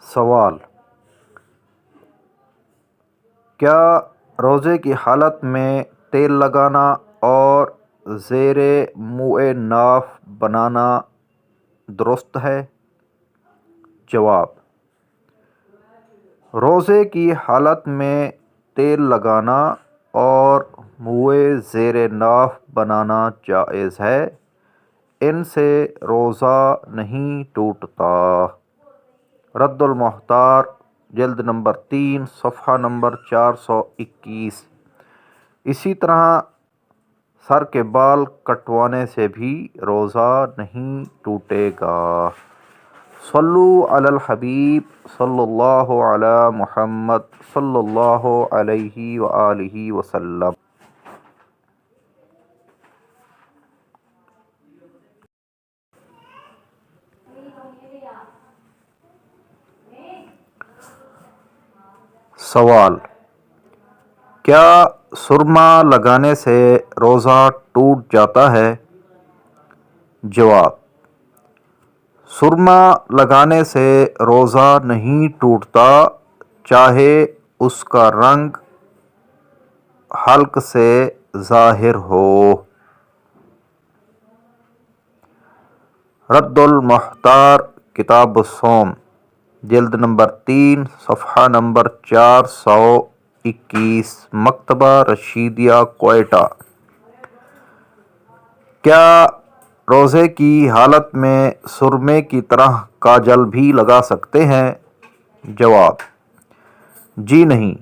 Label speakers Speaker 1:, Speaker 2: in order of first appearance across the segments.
Speaker 1: سوال: کیا روزے کی حالت میں تیل لگانا اور زیر منہ ناف بنانا درست ہے؟ جواب: روزے کی حالت میں تیل لگانا اور منہ زیر ناف بنانا جائز ہے، ان سے روزہ نہیں ٹوٹتا۔ رد المختار، جلد نمبر 3، صفحہ نمبر 421۔ اسی طرح سر کے بال کٹوانے سے بھی روزہ نہیں ٹوٹے گا۔ صلو علی الحبیب صلی اللہ علی محمد صلی اللہ علیہ وآلہ وسلم۔ سوال: کیا سرما لگانے سے روزہ ٹوٹ جاتا ہے؟ جواب: سرما لگانے سے روزہ نہیں ٹوٹتا، چاہے اس کا رنگ حلق سے ظاہر ہو۔ رد المختار، کتاب الصوم، جلد نمبر 3، صفحہ نمبر 421، مکتبہ رشیدیہ، کوئٹہ۔ کیا روزے کی حالت میں سرمے کی طرح کاجل بھی لگا سکتے ہیں؟ جواب: جی نہیں،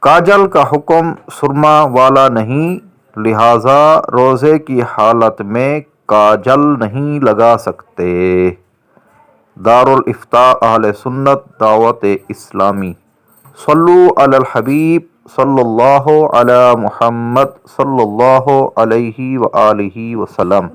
Speaker 1: کاجل کا حکم سرما والا نہیں، لہذا روزے کی حالت میں کاجل نہیں لگا سکتے۔ دارالافتاء اہل سنت دعوت اسلامی۔ صلو علی الحبیب صلی اللہ علی محمد صلی اللہ علیہ وآلہ وسلم۔